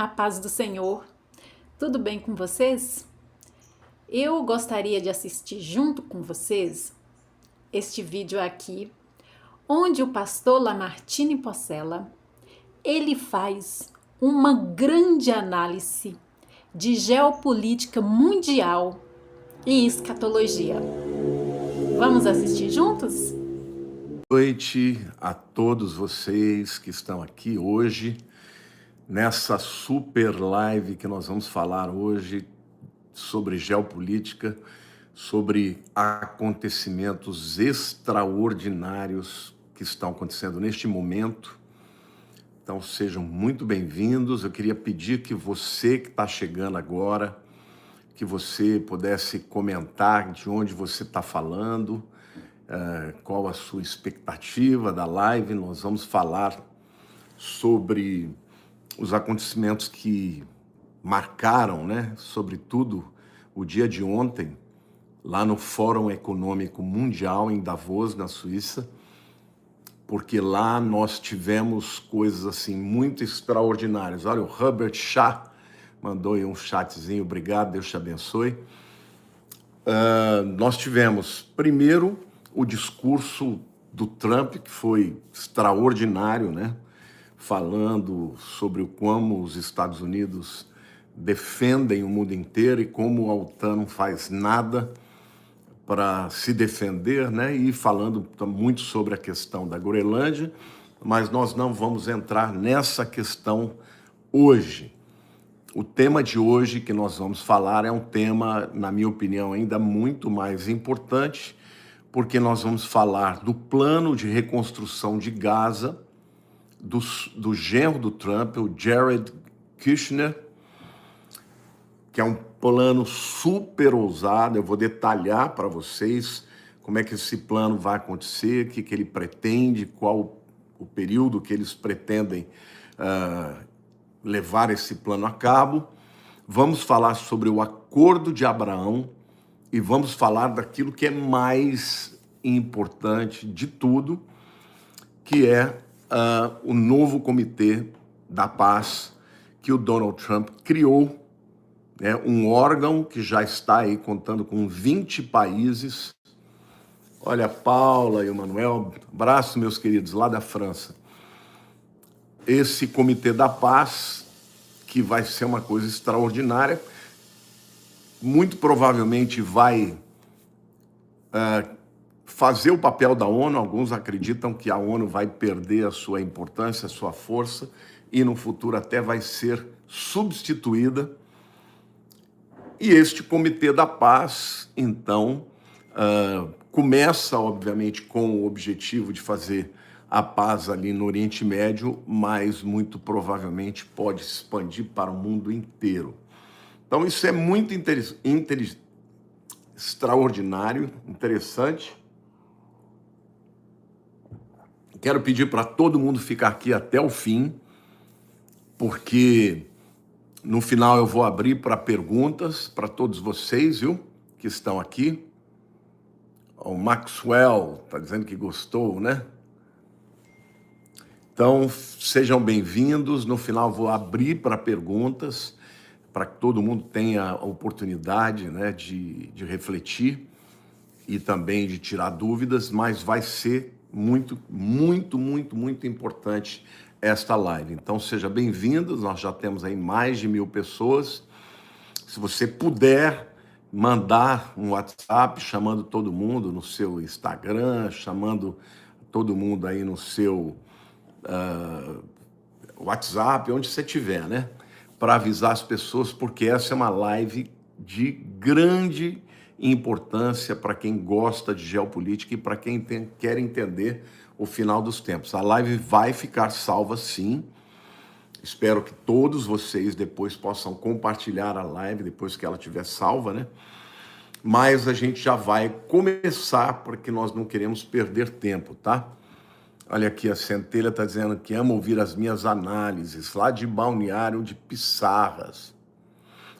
A paz do Senhor. Tudo bem com vocês? Eu gostaria de assistir junto com vocês este vídeo aqui, onde o pastor Lamartine Possela, ele faz uma grande análise de geopolítica mundial e escatologia. Vamos assistir juntos? Boa noite a todos vocês que estão aqui hoje, nessa super live que nós vamos falar hoje sobre geopolítica, sobre acontecimentos extraordinários que estão acontecendo neste momento. Então sejam muito bem-vindos. Eu queria pedir que você que está chegando agora, que você pudesse comentar de onde você está falando, qual a sua expectativa da live. Nós vamos falar sobre os acontecimentos que marcaram, sobretudo o dia de ontem, lá no Fórum Econômico Mundial em Davos, na Suíça, porque lá nós tivemos coisas assim muito extraordinárias. Olha, o Herbert Shah mandou aí um chatzinho, obrigado, Deus te abençoe. Nós tivemos, primeiro, o discurso do Trump, que foi extraordinário, falando sobre como os Estados Unidos defendem o mundo inteiro e como a OTAN não faz nada para se defender, e falando muito sobre a questão da Groenlândia, mas nós não vamos entrar nessa questão hoje. O tema de hoje que nós vamos falar é um tema, na minha opinião, ainda muito mais importante, porque nós vamos falar do plano de reconstrução de Gaza, do genro do Trump, o Jared Kushner, que é um plano super ousado. Eu vou detalhar para vocês como é que esse plano vai acontecer, o que ele pretende, qual o período que eles pretendem levar esse plano a cabo. Vamos falar sobre o Acordo de Abraão e vamos falar daquilo que é mais importante de tudo, que é o novo Comitê da Paz que o Donald Trump criou, um órgão que já está aí contando com 20 países. Olha, Paula e o Manuel, abraço, meus queridos, lá da França. Esse Comitê da Paz, que vai ser uma coisa extraordinária, muito provavelmente vai fazer o papel da ONU. Alguns acreditam que a ONU vai perder a sua importância, a sua força, e no futuro até vai ser substituída. E este Comitê da Paz, então, começa, obviamente, com o objetivo de fazer a paz ali no Oriente Médio, mas muito provavelmente pode se expandir para o mundo inteiro. Então, isso é muito extraordinário, interessante. Quero pedir para todo mundo ficar aqui até o fim, porque no final eu vou abrir para perguntas para todos vocês, viu, que estão aqui. O Maxwell está dizendo que gostou, Então, sejam bem-vindos. No final eu vou abrir para perguntas, para que todo mundo tenha a oportunidade, de refletir e também de tirar dúvidas, mas vai ser muito, muito, muito, muito importante esta live. Então, seja bem-vindo. Nós já temos aí mais de 1000 pessoas. Se você puder mandar um WhatsApp chamando todo mundo no seu Instagram, chamando todo mundo aí no seu WhatsApp, onde você estiver, para avisar as pessoas, porque essa é uma live de grande importância para quem gosta de geopolítica e para quem quer entender o final dos tempos. A live vai ficar salva, sim. Espero que todos vocês depois possam compartilhar a live depois que ela estiver salva, Mas a gente já vai começar, porque nós não queremos perder tempo, tá? Olha aqui, a Centelha está dizendo que ama ouvir as minhas análises, lá de Balneário de Pissarras.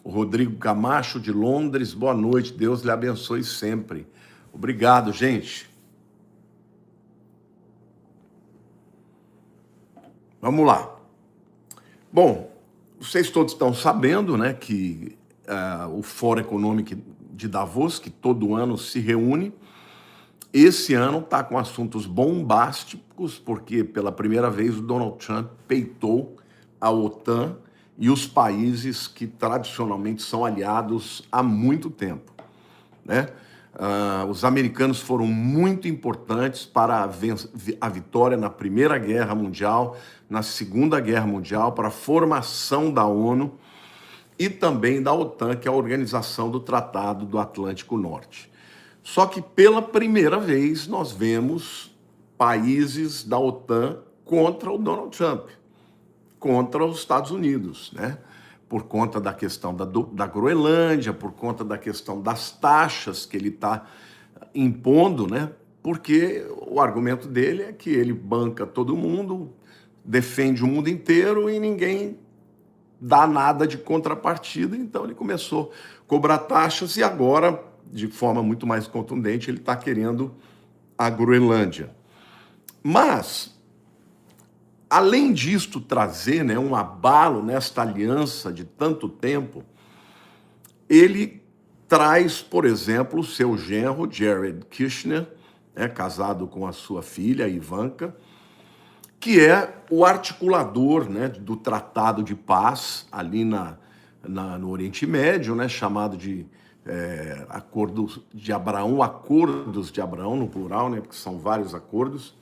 O Rodrigo Camacho, de Londres, boa noite, Deus lhe abençoe sempre. Obrigado, gente. Vamos lá. Bom, Vocês todos estão sabendo, né, que o Fórum Econômico de Davos, que todo ano se reúne, esse ano está com assuntos bombásticos, porque pela primeira vez o Donald Trump peitou a OTAN e os países que tradicionalmente são aliados há muito tempo, né? Os americanos foram muito importantes para a vitória na Primeira Guerra Mundial, na Segunda Guerra Mundial, para a formação da ONU e também da OTAN, que é a Organização do Tratado do Atlântico Norte. Só que pela primeira vez nós vemos países da OTAN contra o Donald Trump, contra os Estados Unidos, né? Por conta da questão da Groenlândia, por conta da questão das taxas que ele está impondo, né? Porque o argumento dele é que ele banca todo mundo, defende o mundo inteiro e ninguém dá nada de contrapartida, então ele começou a cobrar taxas e agora, de forma muito mais contundente, ele está querendo a Groenlândia. Mas, além disto trazer, né, um abalo nesta aliança de tanto tempo, ele traz, por exemplo, o seu genro, Jared Kushner, casado com a sua filha, Ivanka, que é o articulador, né, do Tratado de Paz ali no Oriente Médio, né, chamado de Acordos de Abraão, Acordos de Abraão no plural, né, porque são vários acordos,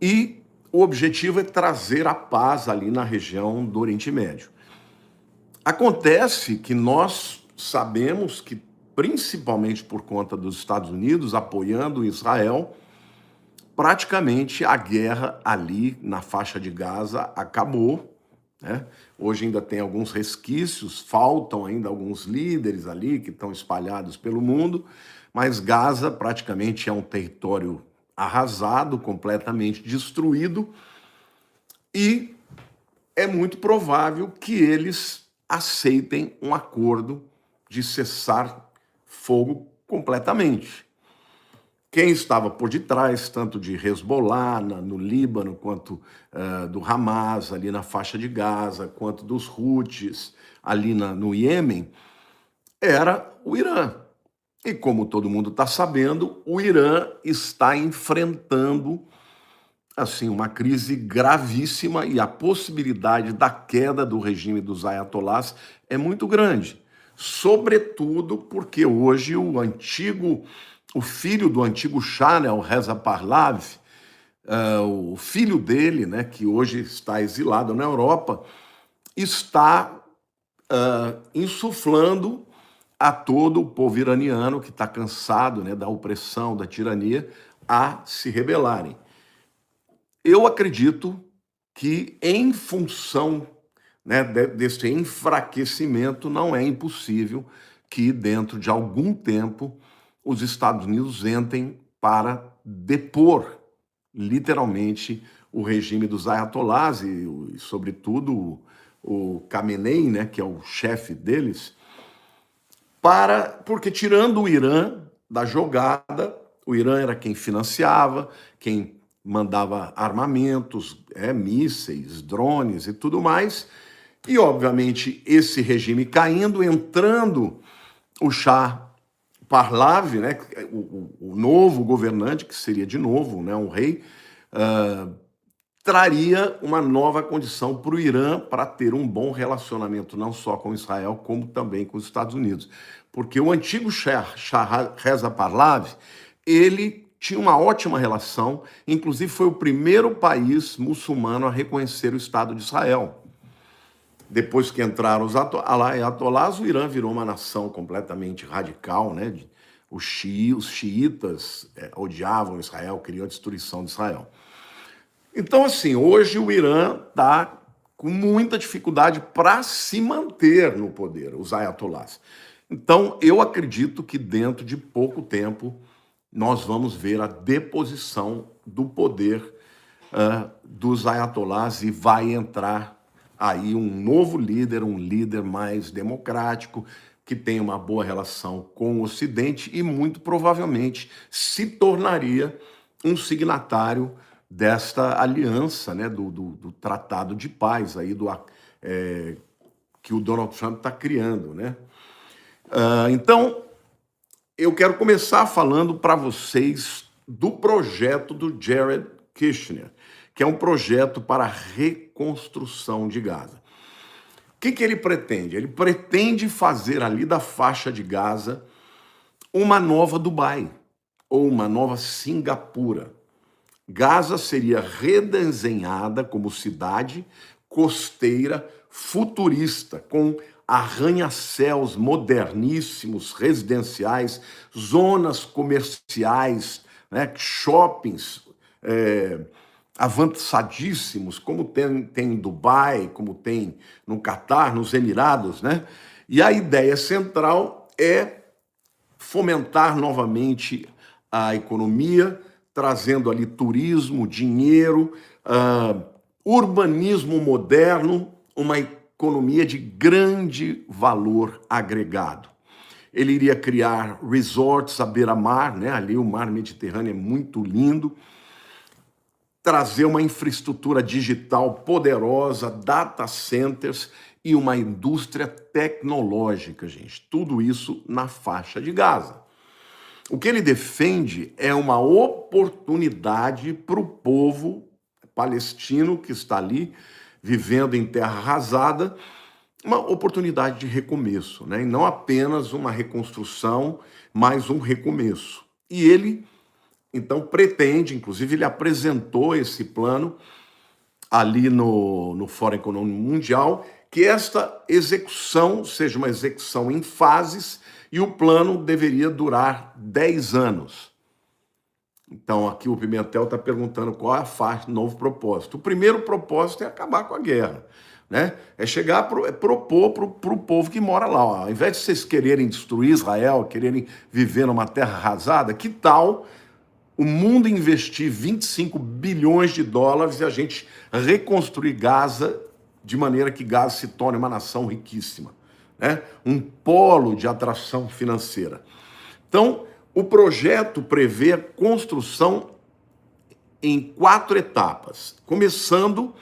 e o objetivo é trazer a paz ali na região do Oriente Médio. Acontece que nós sabemos que, principalmente por conta dos Estados Unidos apoiando Israel, praticamente a guerra ali na faixa de Gaza acabou, né? Hoje ainda tem alguns resquícios, faltam ainda alguns líderes ali que estão espalhados pelo mundo, mas Gaza praticamente é um território arrasado, completamente destruído, e é muito provável que eles aceitem um acordo de cessar fogo completamente. Quem estava por detrás, tanto de Hezbollah no Líbano, quanto do Hamas ali na faixa de Gaza, quanto dos Houthis ali no Iêmen, era o Irã. E como todo mundo está sabendo, o Irã está enfrentando assim uma crise gravíssima e a possibilidade da queda do regime dos ayatolás é muito grande. Sobretudo porque hoje o filho do antigo Shah, né, o Reza Pahlavi, o filho dele, né, que hoje está exilado na Europa, está insuflando a todo o povo iraniano que está cansado, né, da opressão, da tirania, a se rebelarem. Eu acredito que, em função, né, desse enfraquecimento, não é impossível que, dentro de algum tempo, os Estados Unidos entrem para depor, literalmente, o regime dos ayatolás e sobretudo, o Khamenei, né, que é o chefe deles, porque tirando o Irã da jogada, o Irã era quem financiava, quem mandava armamentos, mísseis, drones e tudo mais, e obviamente esse regime caindo, entrando o Shah Pahlavi, né, o novo governante, que seria de novo, né, um rei, traria uma nova condição para o Irã para ter um bom relacionamento não só com Israel, como também com os Estados Unidos. Porque o antigo Shah Reza Pahlavi, ele tinha uma ótima relação, inclusive foi o primeiro país muçulmano a reconhecer o Estado de Israel. Depois que entraram os ayatolás, o Irã virou uma nação completamente radical, né? Os xiitas odiavam Israel, queriam a destruição de Israel. Então, assim, hoje o Irã está com muita dificuldade para se manter no poder, os ayatolás. Então, eu acredito que dentro de pouco tempo nós vamos ver a deposição do poder dos ayatolás e vai entrar aí um novo líder, um líder mais democrático, que tem uma boa relação com o Ocidente e muito provavelmente se tornaria um signatário desta aliança, né, do Tratado de Paz aí que o Donald Trump está criando, né? Então, eu quero começar falando para vocês do projeto do Jared Kushner, que é um projeto para a reconstrução de Gaza. O que ele pretende? Ele pretende fazer ali da faixa de Gaza uma nova Dubai ou uma nova Singapura. Gaza seria redesenhada como cidade costeira futurista, com arranha-céus moderníssimos, residenciais, zonas comerciais, né, shoppings avançadíssimos, como tem em Dubai, como tem no Catar, nos Emirados, né? E a ideia central é fomentar novamente a economia, trazendo ali turismo, dinheiro, urbanismo moderno, uma economia de grande valor agregado. Ele iria criar resorts à beira-mar, né? Ali o mar Mediterrâneo é muito lindo, trazer uma infraestrutura digital poderosa, data centers e uma indústria tecnológica, gente. Tudo isso na faixa de Gaza. O que ele defende é uma oportunidade para o povo palestino que está ali, vivendo em terra arrasada, uma oportunidade de recomeço, né? E não apenas uma reconstrução, mas um recomeço. E ele, então, pretende, inclusive ele apresentou esse plano ali no Fórum Econômico Mundial, que esta execução seja uma execução em fases e o plano deveria durar 10 anos. Então, aqui o Pimentel está perguntando qual é a faixa do novo propósito. O primeiro propósito é acabar com a guerra, né? É chegar, propor para o povo que mora lá. Ó, ao invés de vocês quererem destruir Israel, quererem viver numa terra arrasada, que tal o mundo investir 25 bilhões de dólares e a gente reconstruir Gaza de maneira que Gaza se torne uma nação riquíssima, né? Um polo de atração financeira. Então, o projeto prevê a construção em 4 etapas, começando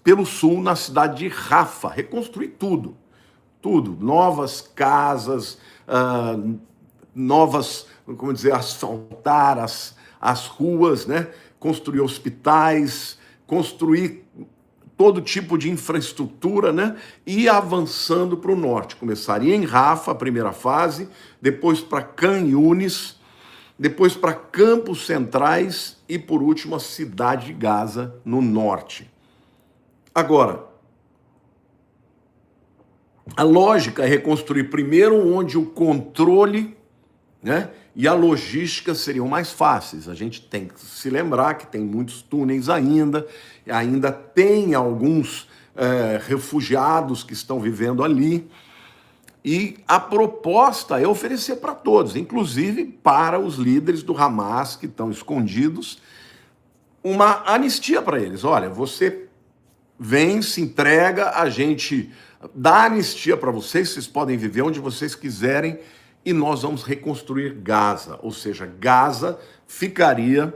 pelo sul, na cidade de Rafa, reconstruir tudo, novas casas, asfaltar as ruas, né? Construir hospitais, construir todo tipo de infraestrutura, né? E avançando para o norte. Começaria em Rafa, a primeira fase, depois para Khan Yunis, depois para Campos Centrais e, por último, a cidade de Gaza, no norte. Agora, a lógica é reconstruir primeiro onde o controle, né, e a logística seriam mais fáceis. A gente tem que se lembrar que tem muitos túneis ainda tem alguns refugiados que estão vivendo ali, e a proposta é oferecer para todos, inclusive para os líderes do Hamas que estão escondidos, uma anistia para eles. Olha, você vem, se entrega, a gente dá anistia para vocês, vocês podem viver onde vocês quiserem, e nós vamos reconstruir Gaza, ou seja, Gaza ficaria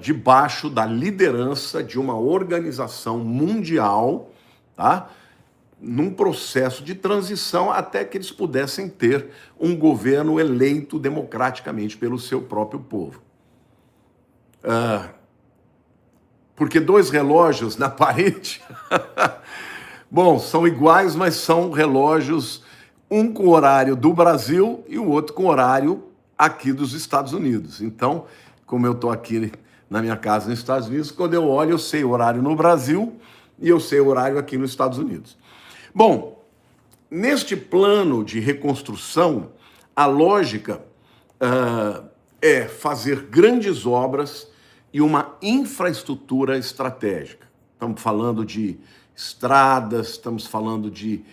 debaixo da liderança de uma organização mundial, tá? Num processo de transição até que eles pudessem ter um governo eleito democraticamente pelo seu próprio povo. Porque 2 relógios na parede, bom, são iguais, mas são relógios, um com o horário do Brasil e o outro com o horário aqui dos Estados Unidos. Então, como eu estou aqui na minha casa nos Estados Unidos, quando eu olho, eu sei o horário no Brasil e eu sei o horário aqui nos Estados Unidos. Bom, neste plano de reconstrução, a lógica é fazer grandes obras e uma infraestrutura estratégica. Estamos falando de estradas, estamos falando de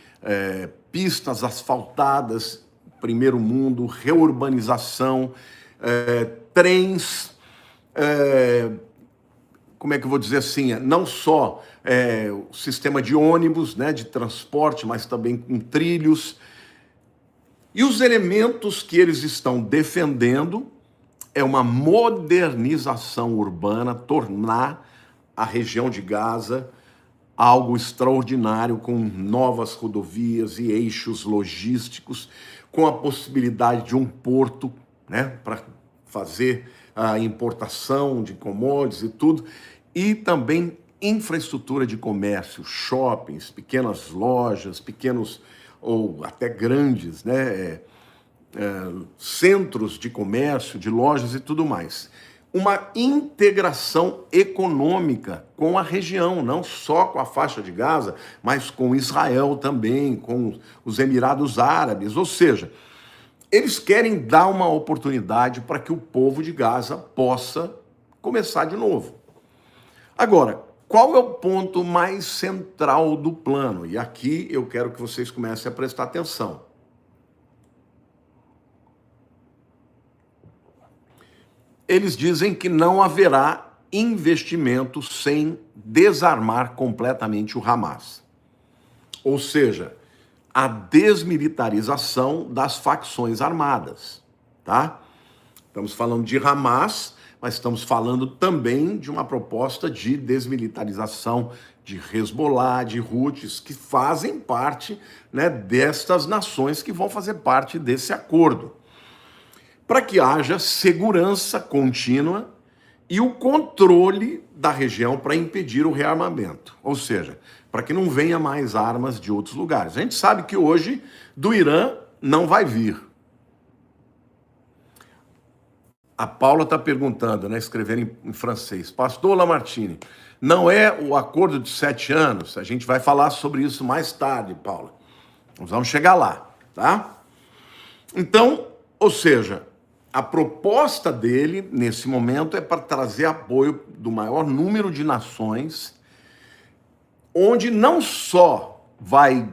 pistas asfaltadas, primeiro mundo, reurbanização, trens, como é que eu vou dizer assim, não só o sistema de ônibus, né, de transporte, mas também com trilhos. E os elementos que eles estão defendendo é uma modernização urbana, tornar a região de Gaza algo extraordinário, com novas rodovias e eixos logísticos, com a possibilidade de um porto, né, para fazer a importação de commodities e tudo, e também infraestrutura de comércio, shoppings, pequenas lojas, pequenos ou até grandes, né, centros de comércio, de lojas e tudo mais. Uma integração econômica com a região, não só com a faixa de Gaza, mas com Israel também, com os Emirados Árabes. Ou seja, eles querem dar uma oportunidade para que o povo de Gaza possa começar de novo. Agora, qual é o ponto mais central do plano? E aqui eu quero que vocês comecem a prestar atenção. Eles dizem que não haverá investimento sem desarmar completamente o Hamas. Ou seja, a desmilitarização das facções armadas, tá? Estamos falando de Hamas, mas estamos falando também de uma proposta de desmilitarização de Hezbollah, de Houthis, que fazem parte, né, destas nações que vão fazer parte desse acordo, para que haja segurança contínua e o controle da região para impedir o rearmamento. Ou seja, para que não venha mais armas de outros lugares. A gente sabe que hoje do Irã não vai vir. A Paula está perguntando, né, escrevendo em francês. Pastor Lamartine, não é o acordo de 7 anos? A gente vai falar sobre isso mais tarde, Paula. Nós vamos chegar lá, tá? Então, ou seja, a proposta dele, nesse momento, é para trazer apoio do maior número de nações, onde não só vai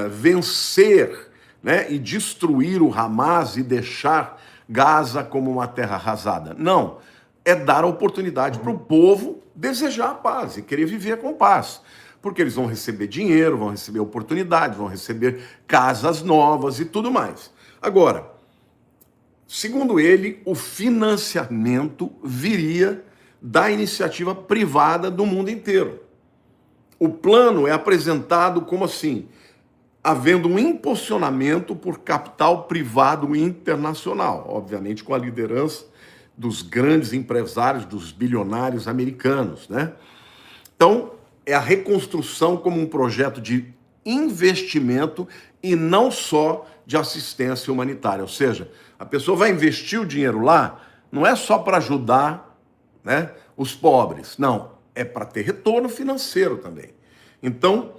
vencer, né, e destruir o Hamas e deixar Gaza como uma terra arrasada. Não, é dar a oportunidade para o povo desejar a paz e querer viver com paz. Porque eles vão receber dinheiro, vão receber oportunidades, vão receber casas novas e tudo mais. Agora, segundo ele, o financiamento viria da iniciativa privada do mundo inteiro. O plano é apresentado como assim, havendo um impulsionamento por capital privado internacional, obviamente com a liderança dos grandes empresários, dos bilionários americanos, né? Então, é a reconstrução como um projeto de investimento e não só de assistência humanitária. Ou seja, a pessoa vai investir o dinheiro lá, não é só para ajudar, né, os pobres, não, é para ter retorno financeiro também. Então,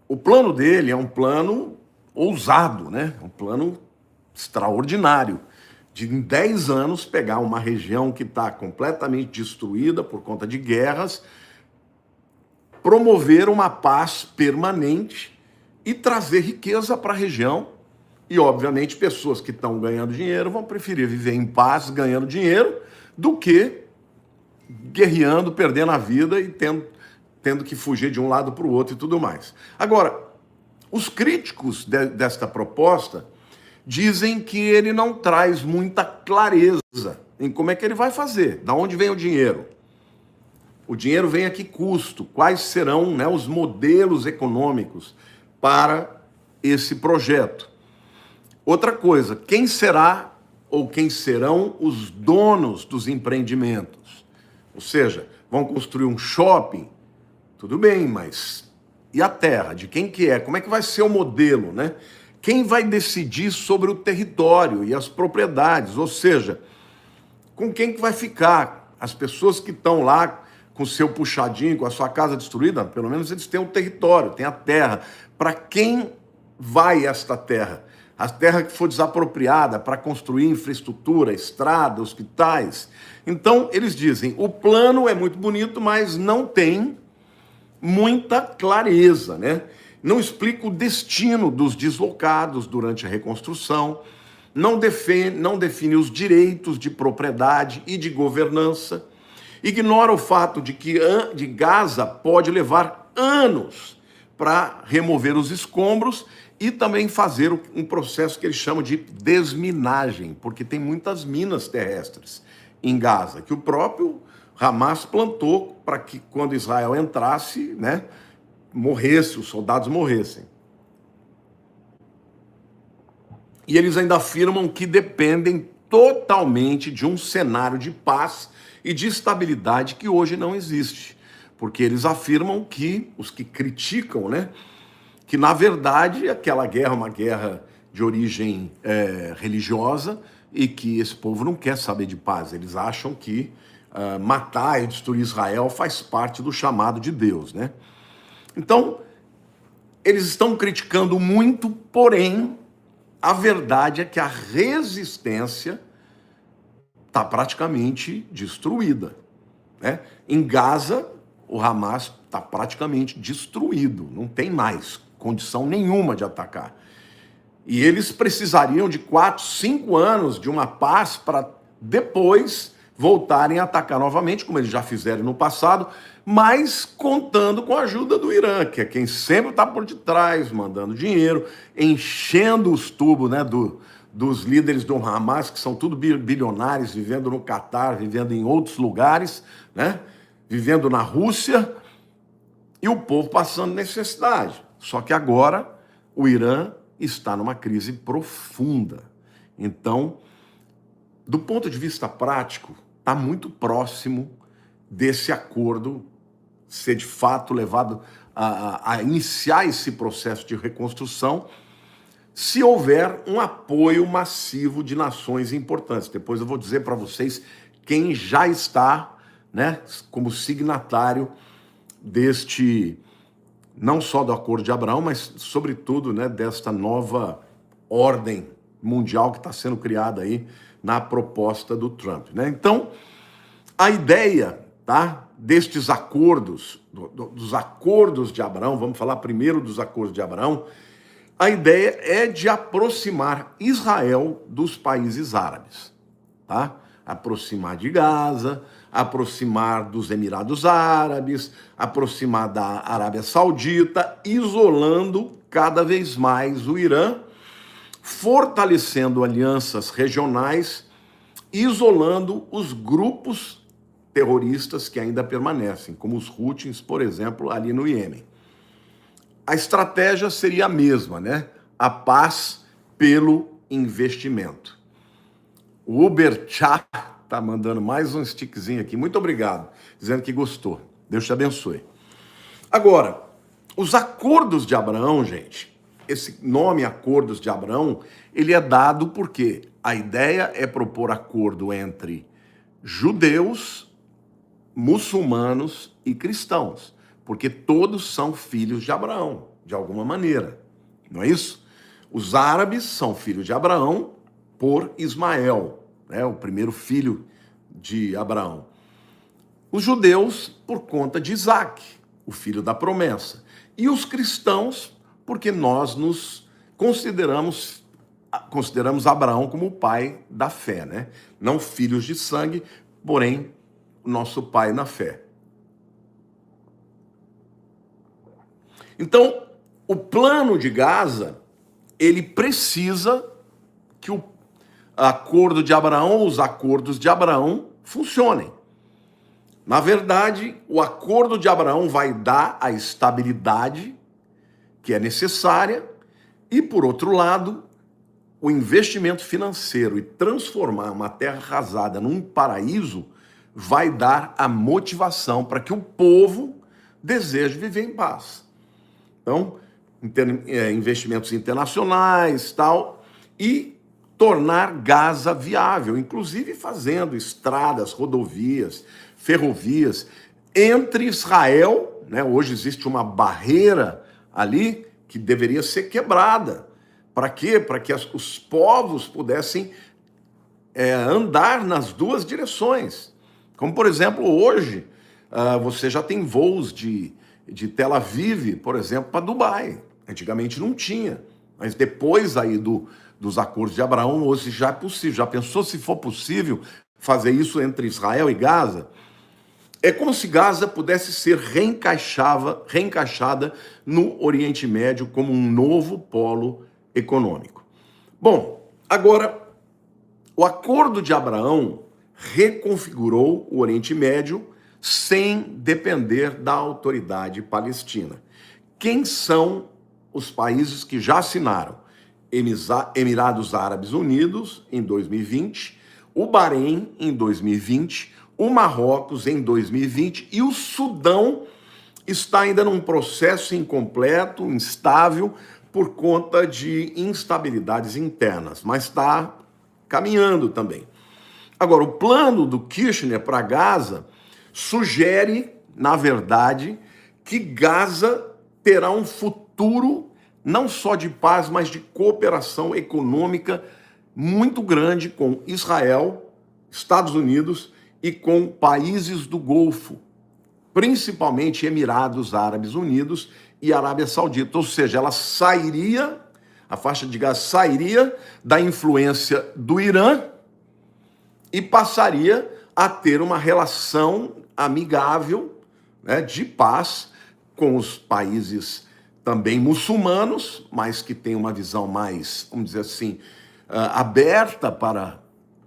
o plano dele é um plano ousado, né? Um plano extraordinário, de em 10 anos pegar uma região que está completamente destruída por conta de guerras, promover uma paz permanente e trazer riqueza para a região. E, obviamente, pessoas que estão ganhando dinheiro vão preferir viver em paz, ganhando dinheiro, do que guerreando, perdendo a vida e tendo que fugir de um lado para o outro e tudo mais. Agora, os críticos desta proposta dizem que ele não traz muita clareza em como é que ele vai fazer, da onde vem o dinheiro. O dinheiro vem a que custo? Quais serão, né, os modelos econômicos para esse projeto? Outra coisa, quem será ou quem serão os donos dos empreendimentos? Ou seja, vão construir um shopping? Tudo bem, mas e a terra? De quem que é? Como é que vai ser o modelo, né? Quem vai decidir sobre o território e as propriedades? Ou seja, com quem que vai ficar? As pessoas que estão lá com o seu puxadinho, com a sua casa destruída, pelo menos eles têm o território, têm a terra. Para quem vai esta terra? A terra que for desapropriada para construir infraestrutura, estrada, hospitais. Então, eles dizem, o plano é muito bonito, mas não tem muita clareza, né? Não explica o destino dos deslocados durante a reconstrução, não define os direitos de propriedade e de governança, ignora o fato de que de Gaza pode levar anos para remover os escombros e também fazer um processo que eles chamam de desminagem, porque tem muitas minas terrestres em Gaza, que o próprio Hamas plantou para que quando Israel entrasse, né, morresse, os soldados morressem. E eles ainda afirmam que dependem totalmente de um cenário de paz e de estabilidade que hoje não existe. Porque eles afirmam que, os que criticam, né, que na verdade aquela guerra é uma guerra de origem religiosa e que esse povo não quer saber de paz. Eles acham que matar e destruir Israel faz parte do chamado de Deus, né? Então, eles estão criticando muito, porém, a verdade é que a resistência está praticamente destruída, né? Em Gaza, o Hamas está praticamente destruído, não tem mais condição nenhuma de atacar. E eles precisariam de 4, 5 anos de uma paz para depois voltarem a atacar novamente, como eles já fizeram no passado, mas contando com a ajuda do Irã, que é quem sempre está por detrás, mandando dinheiro, enchendo os tubos, né, dos líderes do Hamas, que são tudo bilionários, vivendo no Catar, vivendo em outros lugares, né, vivendo na Rússia, e o povo passando necessidade. Só que agora o Irã está numa crise profunda. Então, do ponto de vista prático, está muito próximo desse acordo ser de fato levado a iniciar esse processo de reconstrução, se houver um apoio massivo de nações importantes. Depois eu vou dizer para vocês quem já está, né, como signatário deste, não só do Acordo de Abraão, mas sobretudo, né, desta nova ordem mundial que está sendo criada aí na proposta do Trump, né? Então, a ideia, tá, destes acordos, dos acordos de Abraão, vamos falar primeiro dos acordos de Abraão, a ideia é de aproximar Israel dos países árabes, tá? Aproximar de Gaza, aproximar dos Emirados Árabes, aproximar da Arábia Saudita, isolando cada vez mais o Irã, fortalecendo alianças regionais, isolando os grupos terroristas que ainda permanecem, como os Houthis, por exemplo, ali no Iêmen. A estratégia seria a mesma, né? A paz pelo investimento. O Uberchá tá mandando mais um stickzinho aqui. Muito obrigado, dizendo que gostou. Deus te abençoe. Agora, os acordos de Abraão, gente, esse nome Acordos de Abraão, ele é dado porque a ideia é propor acordo entre judeus, muçulmanos e cristãos, porque todos são filhos de Abraão, de alguma maneira, não é isso? Os árabes são filhos de Abraão por Ismael, né, o primeiro filho de Abraão. Os judeus por conta de Isaac, o filho da promessa. E os cristãos porque nós nos consideramos Abraão como o pai da fé, né? Não filhos de sangue, porém nosso pai na fé. Então, o plano de Gaza, ele precisa que o acordo de Abraão, os acordos de Abraão funcionem. Na verdade, o acordo de Abraão vai dar a estabilidade que é necessária e, por outro lado, o investimento financeiro e transformar uma terra arrasada num paraíso vai dar a motivação para que o povo deseje viver em paz. Então, investimentos internacionais, tal, e tornar Gaza viável, inclusive fazendo estradas, rodovias, ferrovias entre Israel, né? Hoje existe uma barreira ali que deveria ser quebrada. Para quê? Para que os povos pudessem andar nas duas direções. Como, por exemplo, hoje, você já tem voos de Tel Aviv, por exemplo, para Dubai. Antigamente não tinha, mas depois aí dos acordos de Abraão, hoje já é possível. Já pensou se for possível fazer isso entre Israel e Gaza? É como se Gaza pudesse ser reencaixada no Oriente Médio como um novo polo econômico. Bom, agora, o Acordo de Abraão reconfigurou o Oriente Médio sem depender da autoridade palestina. Quem são os países que já assinaram? Emirados Árabes Unidos, em 2020, o Bahrein, em 2020, o Marrocos, em 2020, e o Sudão está ainda num processo incompleto, instável, por conta de instabilidades internas, mas está caminhando também. Agora, o plano do Kirchner para Gaza sugere, na verdade, que Gaza terá um futuro não só de paz, mas de cooperação econômica muito grande com Israel, Estados Unidos e com países do Golfo, principalmente Emirados Árabes Unidos e Arábia Saudita. Ou seja, ela sairia, a faixa de Gaza sairia da influência do Irã e passaria a ter uma relação amigável, né, de paz com os países também muçulmanos, mas que tem uma visão mais, vamos dizer assim, aberta para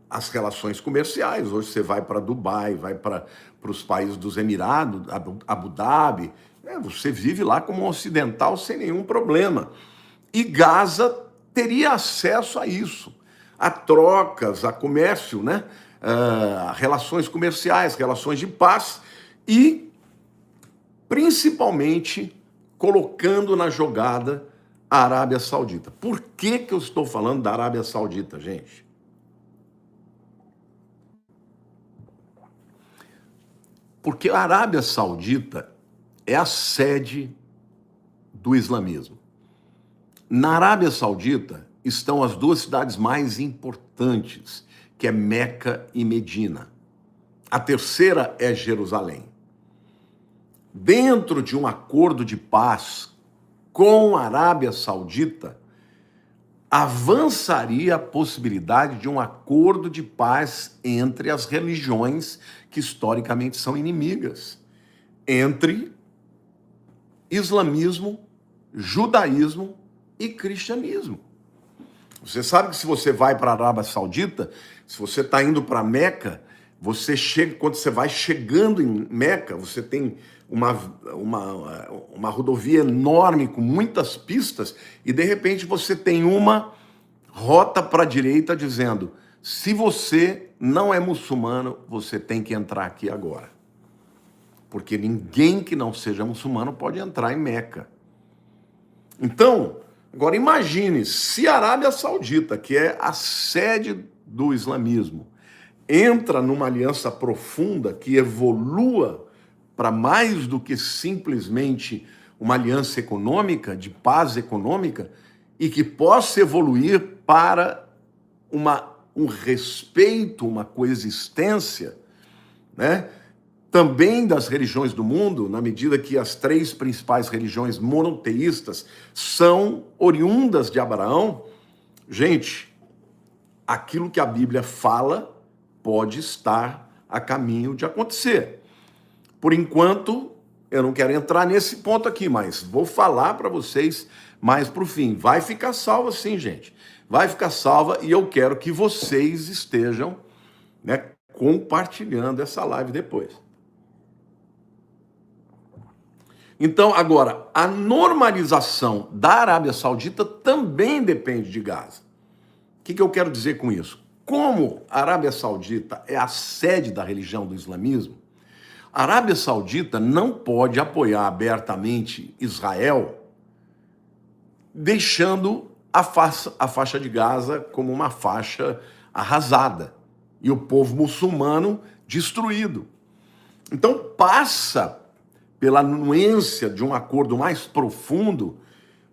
as relações comerciais. Hoje você vai para Dubai, vai para os países dos Emirados, Abu Dhabi, né, você vive lá como um ocidental sem nenhum problema. E Gaza teria acesso a isso, a trocas, a comércio, né? Relações comerciais, relações de paz e, principalmente, colocando na jogada a Arábia Saudita. Por que eu estou falando da Arábia Saudita, gente? Porque a Arábia Saudita é a sede do islamismo. Na Arábia Saudita estão as duas cidades mais importantes, que é Meca e Medina. A terceira é Jerusalém. Dentro de um acordo de paz com a Arábia Saudita, avançaria a possibilidade de um acordo de paz entre as religiões que historicamente são inimigas, entre islamismo, judaísmo e cristianismo. Você sabe que se você vai para a Arábia Saudita, se você está indo para Meca, você chega, quando você vai chegando em Meca, você tem uma rodovia enorme com muitas pistas e de repente você tem uma rota para a direita dizendo: se você não é muçulmano, você tem que entrar aqui agora. Porque ninguém que não seja muçulmano pode entrar em Meca. Então, agora imagine se a Arábia Saudita, que é a sede do islamismo, entra numa aliança profunda que evolua para mais do que simplesmente uma aliança econômica, de paz econômica, e que possa evoluir para um respeito, uma coexistência, né, também das religiões do mundo, na medida que as três principais religiões monoteístas são oriundas de Abraão. Gente, aquilo que a Bíblia fala pode estar a caminho de acontecer. Por enquanto, eu não quero entrar nesse ponto aqui, mas vou falar para vocês mais para o fim. Vai ficar salva sim, gente. Vai ficar salva e eu quero que vocês estejam, né, compartilhando essa live depois. Então, agora, a normalização da Arábia Saudita também depende de Gaza. O que eu quero dizer com isso? Como a Arábia Saudita é a sede da religião do islamismo, a Arábia Saudita não pode apoiar abertamente Israel, deixando a faixa de Gaza como uma faixa arrasada e o povo muçulmano destruído. Então passa pela anuência de um acordo mais profundo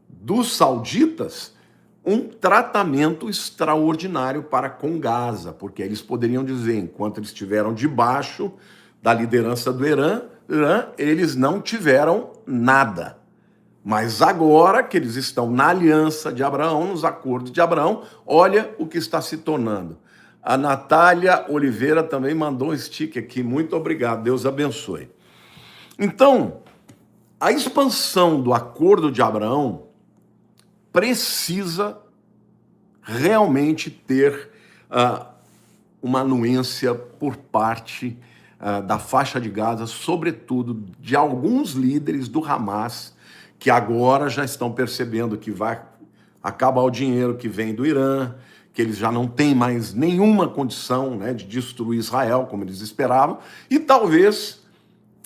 dos sauditas um tratamento extraordinário para com Gaza, porque eles poderiam dizer, enquanto eles estiveram debaixo da liderança do Irã, eles não tiveram nada. Mas agora que eles estão na aliança de Abraão, nos acordos de Abraão, olha o que está se tornando. A Natália Oliveira também mandou um sticker aqui. Muito obrigado. Deus abençoe. Então, a expansão do Acordo de Abraão precisa realmente ter uma anuência por parte da faixa de Gaza, sobretudo de alguns líderes do Hamas, que agora já estão percebendo que vai acabar o dinheiro que vem do Irã, que eles já não têm mais nenhuma condição, né, de destruir Israel, como eles esperavam, e talvez,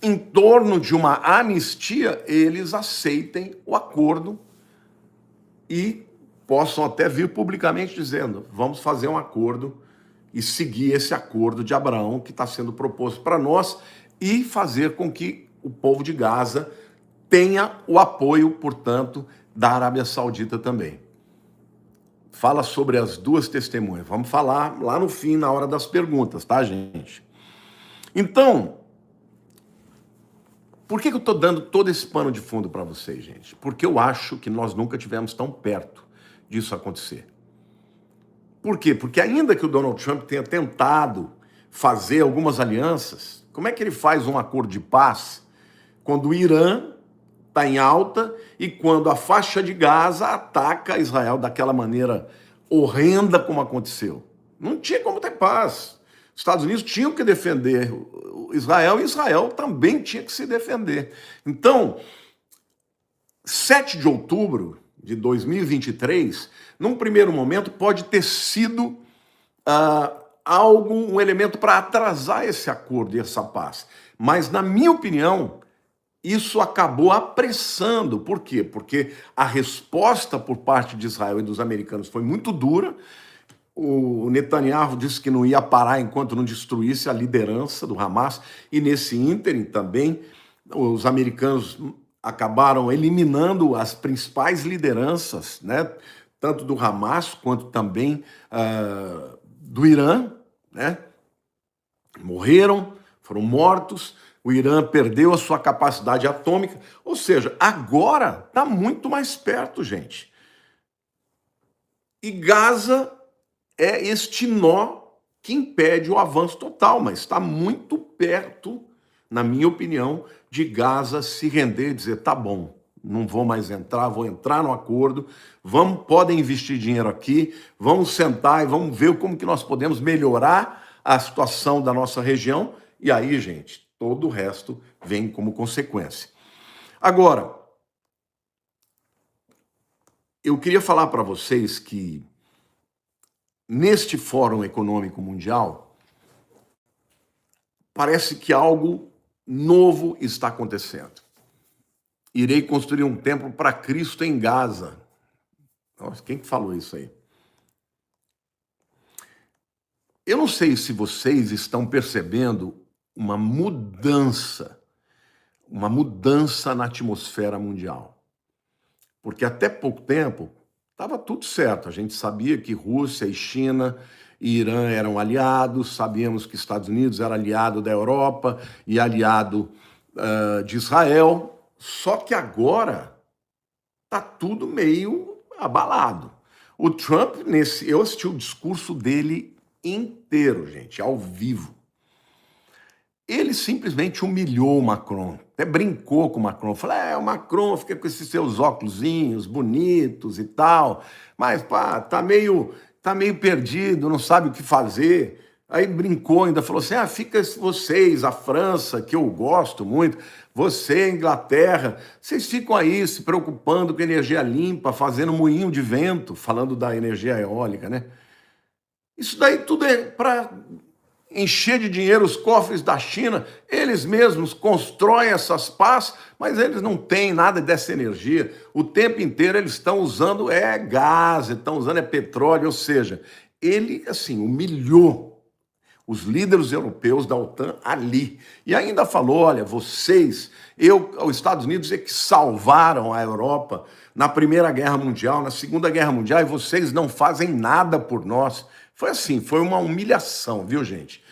em torno de uma anistia, eles aceitem o acordo e possam até vir publicamente dizendo: vamos fazer um acordo e seguir esse acordo de Abraão que está sendo proposto para nós e fazer com que o povo de Gaza tenha o apoio, portanto, da Arábia Saudita também. Fala sobre as duas testemunhas. Vamos falar lá no fim, na hora das perguntas, tá, gente? Então, por que eu estou dando todo esse pano de fundo para vocês, gente? Porque eu acho que nós nunca tivemos tão perto disso acontecer. Por quê? Porque ainda que o Donald Trump tenha tentado fazer algumas alianças, como é que ele faz um acordo de paz quando o Irã está em alta e quando a faixa de Gaza ataca Israel daquela maneira horrenda como aconteceu? Não tinha como ter paz. Os Estados Unidos tinham que defender Israel e Israel também tinha que se defender. Então, 7 de outubro de 2023, num primeiro momento, pode ter sido um elemento para atrasar esse acordo e essa paz. Mas, na minha opinião, isso acabou apressando. Por quê? Porque a resposta por parte de Israel e dos americanos foi muito dura. O Netanyahu disse que não ia parar enquanto não destruísse a liderança do Hamas, e nesse ínterim também os americanos acabaram eliminando as principais lideranças, né, tanto do Hamas quanto também do Irã, né? Morreram, foram mortos, o Irã perdeu a sua capacidade atômica, ou seja, agora está muito mais perto, gente. E Gaza é este nó que impede o avanço total, mas está muito perto, na minha opinião, de Gaza se render e dizer: tá bom, não vou mais entrar, vou entrar no acordo, podem investir dinheiro aqui, vamos sentar e vamos ver como que nós podemos melhorar a situação da nossa região, e aí, gente, todo o resto vem como consequência. Agora, eu queria falar para vocês que neste Fórum Econômico Mundial, parece que algo novo está acontecendo. Irei construir um templo para Cristo em Gaza. Nossa, quem que falou isso aí? Eu não sei se vocês estão percebendo uma mudança na atmosfera mundial. Porque até pouco tempo estava tudo certo. A gente sabia que Rússia e China e Irã eram aliados, sabíamos que Estados Unidos era aliado da Europa e aliado de Israel. Só que agora está tudo meio abalado. O Trump, eu assisti o discurso dele inteiro, gente, ao vivo. Ele simplesmente humilhou o Macron, até brincou com o Macron. Falou: o Macron fica com esses seus óculosinhos bonitos e tal, mas pá, tá meio perdido, não sabe o que fazer. Aí brincou, ainda falou assim: fica vocês, a França, que eu gosto muito, você, Inglaterra, vocês ficam aí se preocupando com energia limpa, fazendo moinho de vento, falando da energia eólica, né? Isso daí tudo é para encher de dinheiro os cofres da China. Eles mesmos constroem essas pás, mas eles não têm nada dessa energia. O tempo inteiro eles estão usando gás, estão usando petróleo, ou seja, ele, assim, humilhou os líderes europeus da OTAN ali. E ainda falou: olha, os Estados Unidos é que salvaram a Europa na Primeira Guerra Mundial, na Segunda Guerra Mundial, e vocês não fazem nada por nós. Foi assim, foi uma humilhação, viu, gente?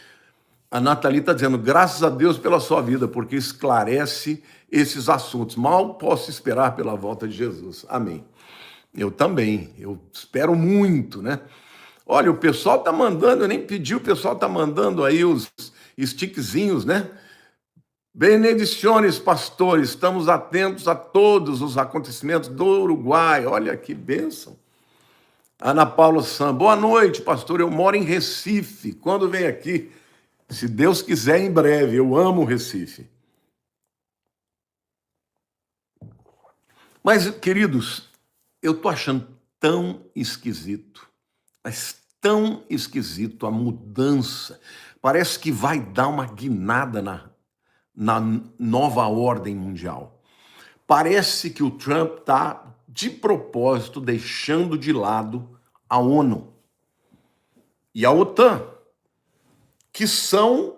A Nathalie está dizendo: graças a Deus pela sua vida, porque esclarece esses assuntos. Mal posso esperar pela volta de Jesus. Amém. Eu também, eu espero muito, né? Olha, o pessoal está mandando, eu nem pedi, o pessoal está mandando aí os stickzinhos, né? Benediciones, pastores, estamos atentos a todos os acontecimentos do Uruguai. Olha que bênção. Ana Paula Sam, boa noite, pastor. Eu moro em Recife. Quando vem aqui? Se Deus quiser, em breve. Eu amo Recife. Mas, queridos, eu estou achando tão esquisito, mas tão esquisito a mudança. Parece que vai dar uma guinada na nova ordem mundial. Parece que o Trump está, de propósito, deixando de lado a ONU e a OTAN, que são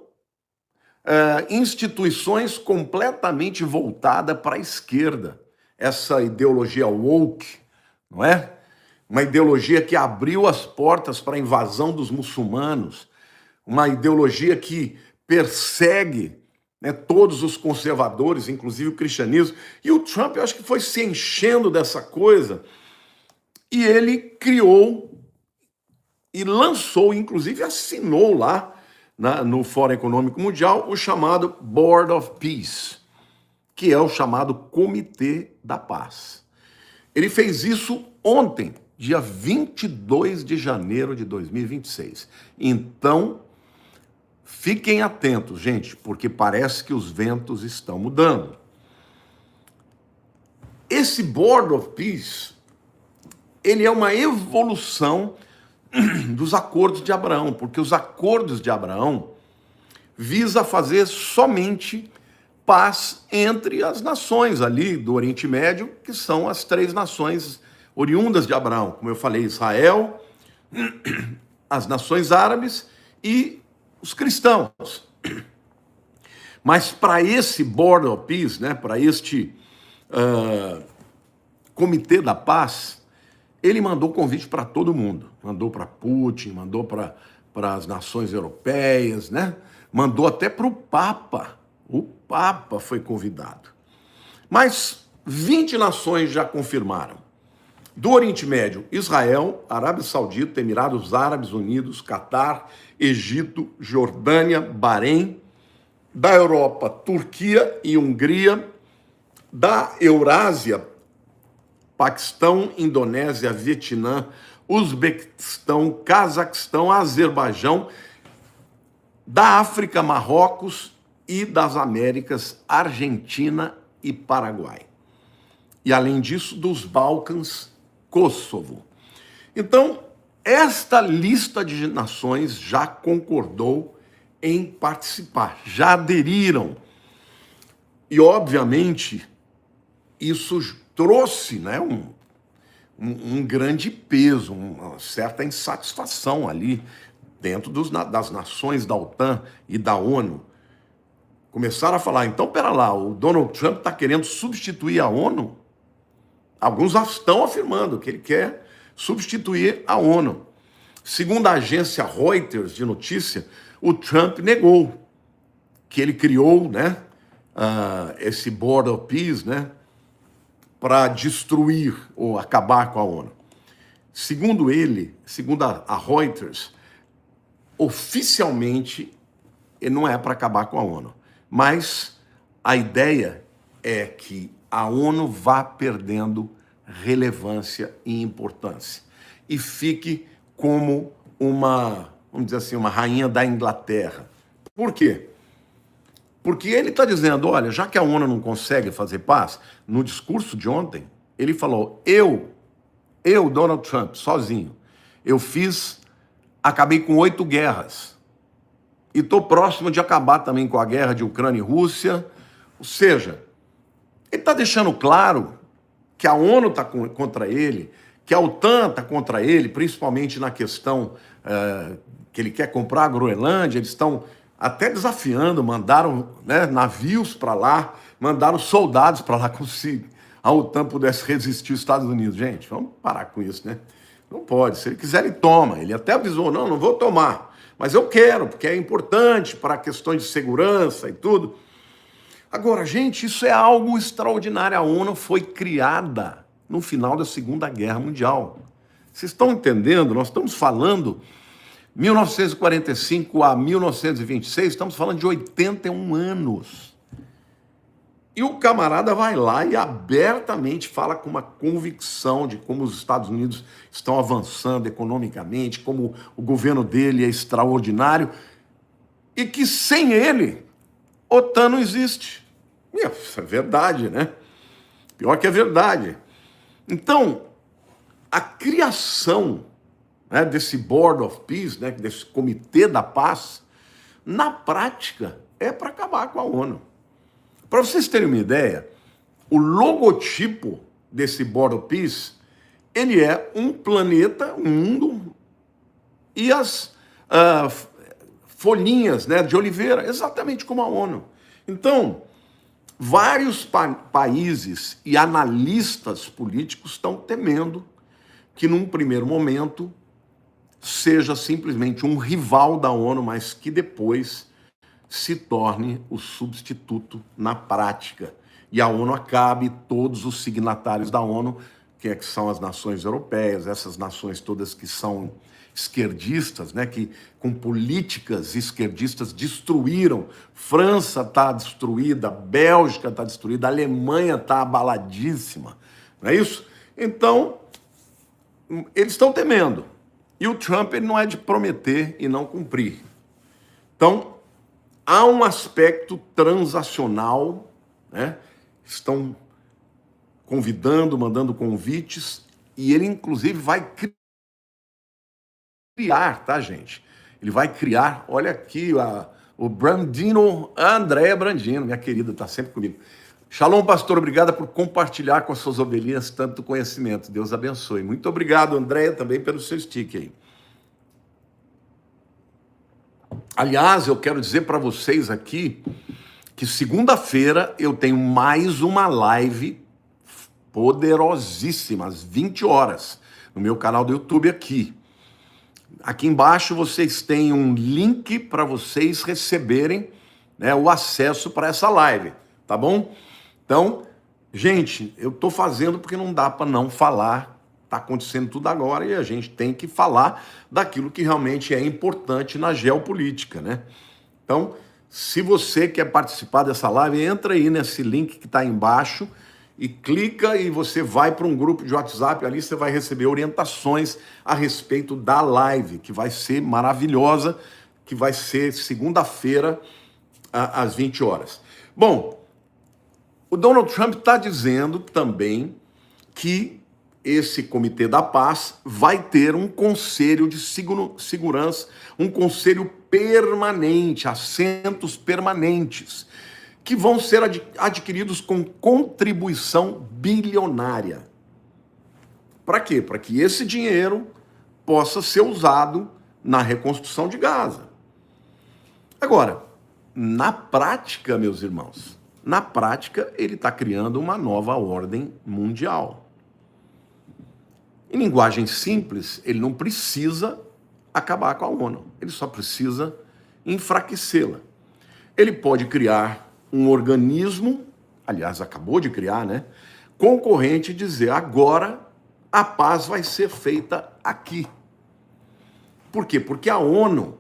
instituições completamente voltadas para a esquerda. Essa ideologia woke, não é? Uma ideologia que abriu as portas para a invasão dos muçulmanos, uma ideologia que persegue, né, todos os conservadores, inclusive o cristianismo. E o Trump, eu acho que foi se enchendo dessa coisa, e ele criou e lançou, inclusive assinou lá no Fórum Econômico Mundial, o chamado Board of Peace, que é o chamado Comitê da Paz. Ele fez isso ontem, dia 22 de janeiro de 2026. Então, fiquem atentos, gente, porque parece que os ventos estão mudando. Esse Board of Peace, ele é uma evolução dos acordos de Abraão, porque os acordos de Abraão visam fazer somente paz entre as nações ali do Oriente Médio, que são as 3 nações oriundas de Abraão. Como eu falei, Israel, as nações árabes e os cristãos. Mas para esse Board of Peace, né, para este Comitê da Paz, ele mandou convite para todo mundo. Mandou para Putin, mandou para as nações europeias, né? Mandou até para o Papa. O Papa foi convidado. Mas 20 nações já confirmaram. Do Oriente Médio, Israel, Arábia Saudita, Emirados Árabes Unidos, Catar, Egito, Jordânia, Bahrein. Da Europa, Turquia e Hungria. Da Eurásia, Paquistão, Indonésia, Vietnã, Uzbequistão, Cazaquistão, Azerbaijão. Da África, Marrocos. E das Américas, Argentina e Paraguai. E, além disso, dos Balcãs, Kosovo. Então, esta lista de nações já concordou em participar, já aderiram. E, obviamente, isso trouxe, né, um grande peso, uma certa insatisfação ali dentro das nações da OTAN e da ONU. Começaram a falar, então, pera lá, o Donald Trump está querendo substituir a ONU? Alguns estão afirmando que ele quer substituir a ONU. Segundo a agência Reuters de notícia, o Trump negou que ele criou, né, esse Board of Peace, né, para destruir ou acabar com a ONU. Segundo ele, segundo a Reuters, oficialmente ele não é para acabar com a ONU. Mas a ideia é que a ONU vá perdendo relevância e importância e fique como uma, vamos dizer assim, uma rainha da Inglaterra. Por quê? Porque ele está dizendo, olha, já que a ONU não consegue fazer paz, no discurso de ontem, ele falou, eu, Donald Trump, sozinho, acabei com 8 guerras. E estou próximo de acabar também com a guerra de Ucrânia e Rússia. Ou seja, ele está deixando claro que a ONU está contra ele, que a OTAN está contra ele, principalmente na questão que ele quer comprar a Groenlândia. Eles estão até desafiando, mandaram, né, navios para lá, mandaram soldados para lá como se a OTAN pudesse resistir aos Estados Unidos. Gente, vamos parar com isso, né? Não pode. Se ele quiser, ele toma. Ele até avisou, não vou tomar. Mas eu quero, porque é importante para questões de segurança e tudo. Agora, gente, isso é algo extraordinário. A ONU foi criada no final da Segunda Guerra Mundial. Vocês estão entendendo? Nós estamos falando 1945 a 1926, estamos falando de 81 anos. E o camarada vai lá e abertamente fala com uma convicção de como os Estados Unidos estão avançando economicamente, como o governo dele é extraordinário, e que sem ele, a OTAN não existe. Isso é verdade, né? Pior que é verdade. Então, a criação, né, desse Board of Peace, né, desse Comitê da Paz, na prática, é para acabar com a ONU. Para vocês terem uma ideia, o logotipo desse Board of Peace, ele é um planeta, um mundo, e as folhinhas, né, de oliveira, exatamente como a ONU. Então, vários países e analistas políticos estão temendo que, num primeiro momento, seja simplesmente um rival da ONU, mas que depois se torne o substituto na prática. E a ONU acabe, todos os signatários da ONU, que são as nações europeias, essas nações todas que são esquerdistas, né, que com políticas esquerdistas destruíram. França está destruída, Bélgica está destruída, a Alemanha está abaladíssima, não é isso? Então, eles estão temendo. E o Trump, ele não é de prometer e não cumprir. Então, há um aspecto transacional, né? Estão convidando, mandando convites, e ele, inclusive, vai criar, tá, gente? Ele vai criar, olha aqui, o Brandino, a Andréia Brandino, minha querida, está sempre comigo. Shalom, pastor, obrigada por compartilhar com as suas ovelhinhas tanto conhecimento. Deus abençoe. Muito obrigado, Andréia, também pelo seu stick aí. Aliás, eu quero dizer para vocês aqui que segunda-feira eu tenho mais uma live poderosíssima, às 20 horas, no meu canal do YouTube aqui. Aqui embaixo vocês têm um link para vocês receberem, né, o acesso para essa live, tá bom? Então, gente, eu estou fazendo porque não dá para não falar. Está acontecendo tudo agora e a gente tem que falar daquilo que realmente é importante na geopolítica, né? Então, se você quer participar dessa live, entra aí nesse link que está aí embaixo e clica e você vai para um grupo de WhatsApp, ali você vai receber orientações a respeito da live, que vai ser maravilhosa, que vai ser segunda-feira, às 20 horas. Bom, o Donald Trump está dizendo também que esse Comitê da Paz vai ter um conselho de segurança, um conselho permanente, assentos permanentes, que vão ser adquiridos com contribuição bilionária. Para quê? Para que esse dinheiro possa ser usado na reconstrução de Gaza. Agora, na prática, meus irmãos, na prática, ele está criando uma nova ordem mundial. Em linguagem simples, ele não precisa acabar com a ONU, ele só precisa enfraquecê-la. Ele pode criar um organismo, aliás, acabou de criar, né? Concorrente e dizer, agora a paz vai ser feita aqui. Por quê? Porque a ONU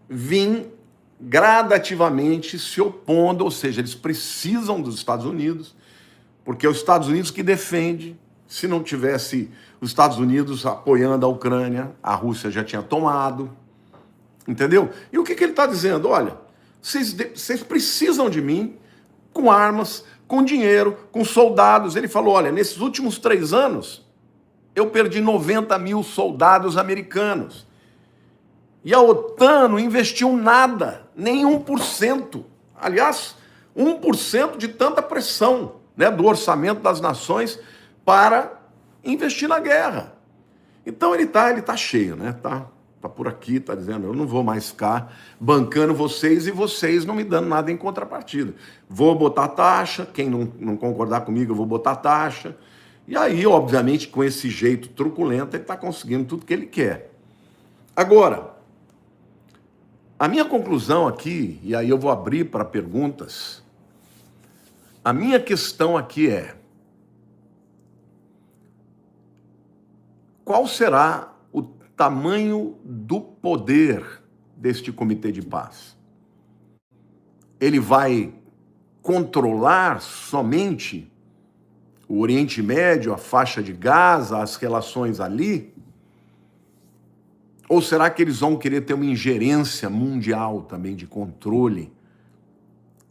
vem gradativamente se opondo, ou seja, eles precisam dos Estados Unidos, porque é os Estados Unidos que defende. Se não tivesse os Estados Unidos apoiando a Ucrânia, a Rússia já tinha tomado, entendeu? E o que ele está dizendo? Olha, vocês precisam de mim com armas, com dinheiro, com soldados. Ele falou, olha, nesses últimos 3 anos, eu perdi 90 mil soldados americanos. E a OTAN não investiu nada, nem 1%. Aliás, 1% de tanta pressão, né, do orçamento das nações para investir na guerra. Então ele tá cheio, né? Tá por aqui, tá dizendo, eu não vou mais ficar bancando vocês e vocês não me dando nada em contrapartida. Vou botar taxa, quem não concordar comigo eu vou botar taxa. E aí, obviamente, com esse jeito truculento, ele está conseguindo tudo que ele quer. Agora, a minha conclusão aqui, e aí eu vou abrir para perguntas, a minha questão aqui é, qual será o tamanho do poder deste Comitê de Paz? Ele vai controlar somente o Oriente Médio, a faixa de Gaza, as relações ali? Ou será que eles vão querer ter uma ingerência mundial também, de controle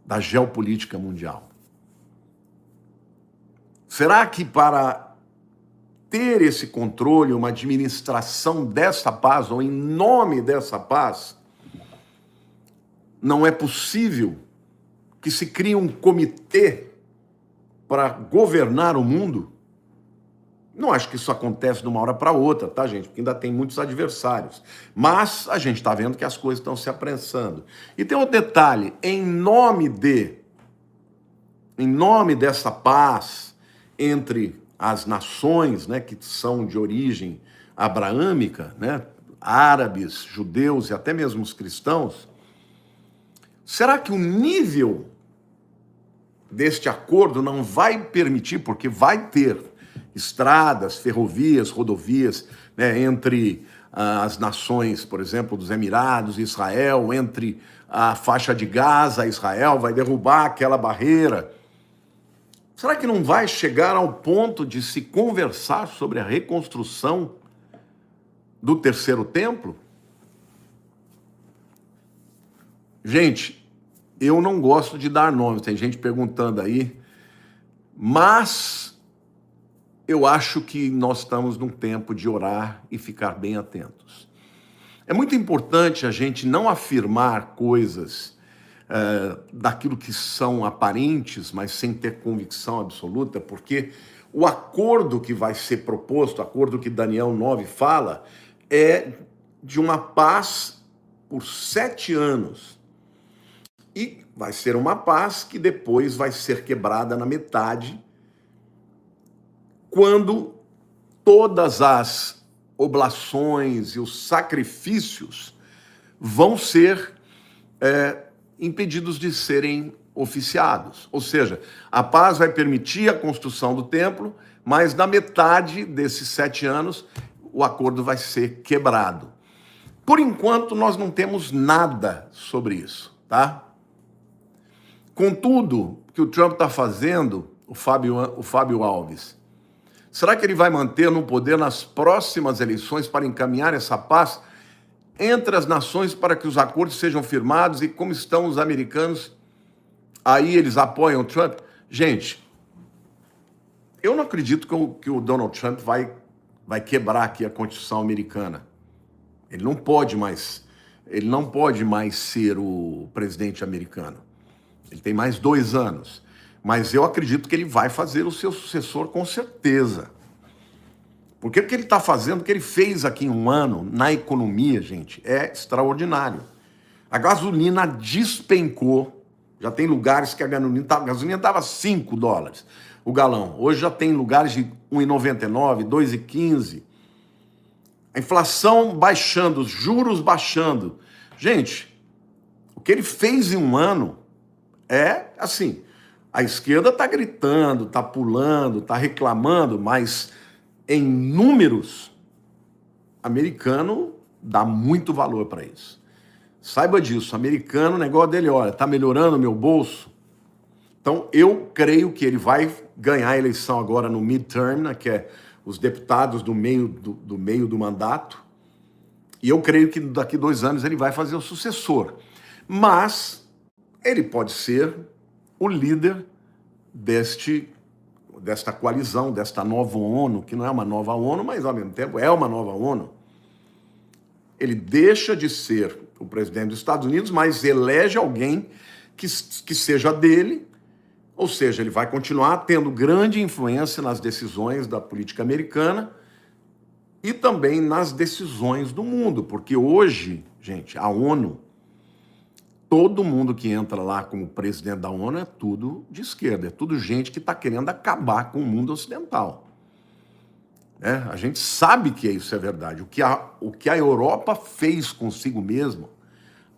da geopolítica mundial? Será que para ter esse controle, uma administração dessa paz, ou em nome dessa paz, não é possível que se crie um comitê para governar o mundo? Não acho que isso acontece de uma hora para outra, tá, gente? Porque ainda tem muitos adversários. Mas a gente está vendo que as coisas estão se apressando. E tem outro detalhe: em nome dessa paz entre as nações, né, que são de origem abraâmica, né, árabes, judeus e até mesmo os cristãos, será que o nível deste acordo não vai permitir, porque vai ter estradas, ferrovias, rodovias, né, entre as nações, por exemplo, dos Emirados e Israel, entre a faixa de Gaza e Israel, vai derrubar aquela barreira. Será que não vai chegar ao ponto de se conversar sobre a reconstrução do terceiro templo? Gente, eu não gosto de dar nomes, tem gente perguntando aí, mas eu acho que nós estamos num tempo de orar e ficar bem atentos. É muito importante a gente não afirmar coisas daquilo que são aparentes, mas sem ter convicção absoluta, porque o acordo que vai ser proposto, o acordo que Daniel 9 fala, é de uma paz por 7 anos. E vai ser uma paz que depois vai ser quebrada na metade, quando todas as oblações e os sacrifícios vão ser impedidos de serem oficiados. Ou seja, a paz vai permitir a construção do templo, mas na metade desses 7 anos o acordo vai ser quebrado. Por enquanto, nós não temos nada sobre isso, tá? Contudo, o que o Trump está fazendo, o Fábio Alves, será que ele vai manter no poder nas próximas eleições para encaminhar essa paz entre as nações para que os acordos sejam firmados? E como estão os americanos? Aí eles apoiam o Trump? Gente, eu não acredito que o Donald Trump vai quebrar aqui a Constituição americana. Ele não pode mais ser o presidente americano. Ele tem mais 2 anos. Mas eu acredito que ele vai fazer o seu sucessor com certeza. Porque o que ele está fazendo, o que ele fez aqui em 1 ano na economia, gente, é extraordinário. A gasolina despencou. Já tem lugares que a gasolina estava $5 o galão. Hoje já tem lugares de 1,99, 2,15. A inflação baixando, os juros baixando. Gente, o que ele fez em 1 ano é assim, a esquerda está gritando, está pulando, está reclamando, mas em números, americano dá muito valor para isso. Saiba disso, americano, o negócio dele, olha, está melhorando o meu bolso. Então, eu creio que ele vai ganhar a eleição agora no midterm, né, que é os deputados do meio do mandato, e eu creio que daqui 2 anos ele vai fazer o sucessor. Mas ele pode ser o líder desta coalizão, desta nova ONU, que não é uma nova ONU, mas ao mesmo tempo é uma nova ONU. Ele deixa de ser o presidente dos Estados Unidos, mas elege alguém que seja dele, ou seja, ele vai continuar tendo grande influência nas decisões da política americana e também nas decisões do mundo, porque hoje, gente, a ONU, todo mundo que entra lá como presidente da ONU é tudo de esquerda, é tudo gente que está querendo acabar com o mundo ocidental. A gente sabe que isso é verdade. O que a Europa fez consigo mesmo,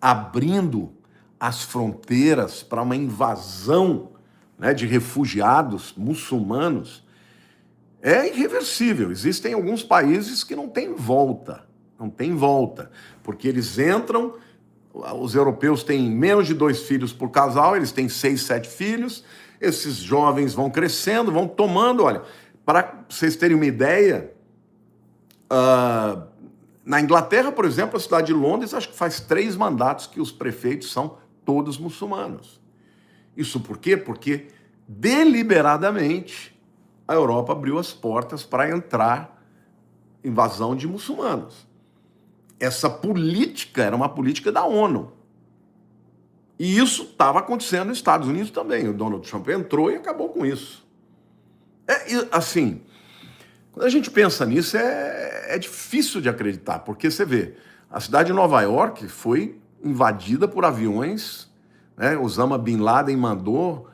abrindo as fronteiras para uma invasão, né, de refugiados muçulmanos, É irreversível. Existem alguns países que não tem volta. Não tem volta. Porque eles entram, os europeus têm menos de 2 filhos por casal, eles têm 6, 7 filhos, esses jovens vão crescendo, vão tomando, olha, para vocês terem uma ideia, na Inglaterra, por exemplo, a cidade de Londres, acho que faz 3 mandatos que os prefeitos são todos muçulmanos. Isso por quê? Porque deliberadamente a Europa abriu as portas para entrar invasão de muçulmanos. Essa política era uma política da ONU. E isso estava acontecendo nos Estados Unidos também. O Donald Trump entrou e acabou com isso. Assim, quando a gente pensa nisso, é difícil de acreditar, porque você vê, a cidade de Nova York foi invadida por aviões, né? Osama Bin Laden mandou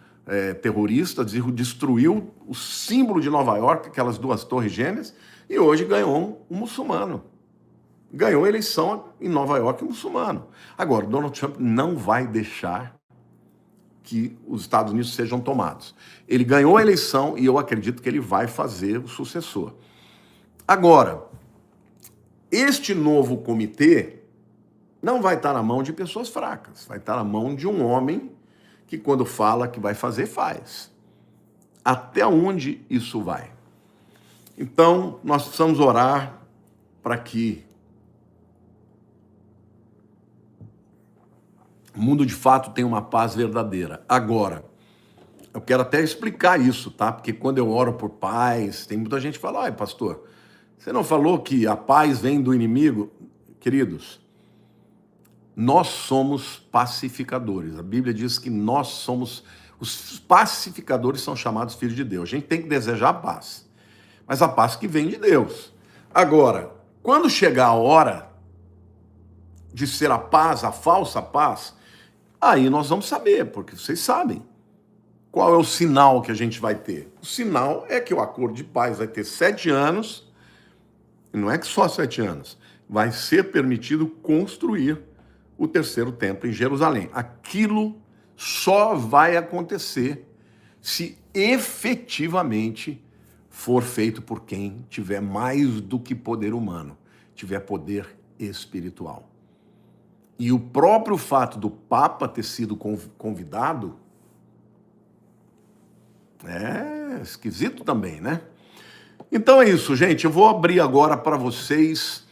terroristas, destruiu o símbolo de Nova York, aquelas 2 torres gêmeas, e hoje ganhou um muçulmano. Ganhou a eleição em Nova York um muçulmano. Agora, Donald Trump não vai deixar que os Estados Unidos sejam tomados. Ele ganhou a eleição e eu acredito que ele vai fazer o sucessor. Agora, este novo comitê não vai estar na mão de pessoas fracas, vai estar na mão de um homem que quando fala que vai fazer, faz. Até onde isso vai? Então, nós precisamos orar para que o mundo de fato tenha uma paz verdadeira. Agora, eu quero até explicar isso, tá? Porque quando eu oro por paz, tem muita gente que fala, ai, pastor, você não falou que a paz vem do inimigo? Queridos, nós somos pacificadores. A Bíblia diz que nós somos, os pacificadores são chamados filhos de Deus. A gente tem que desejar a paz, mas a paz que vem de Deus. Agora, quando chegar a hora de ser a paz, a falsa paz, aí nós vamos saber, porque vocês sabem qual é o sinal que a gente vai ter. O sinal é que o acordo de paz vai ter 7 anos, e não é que só 7 anos, vai ser permitido construir o 3º templo em Jerusalém. Aquilo só vai acontecer se efetivamente for feito por quem tiver mais do que poder humano, tiver poder espiritual. E o próprio fato do Papa ter sido convidado é esquisito também, né? Então é isso, gente. Eu vou abrir agora para vocês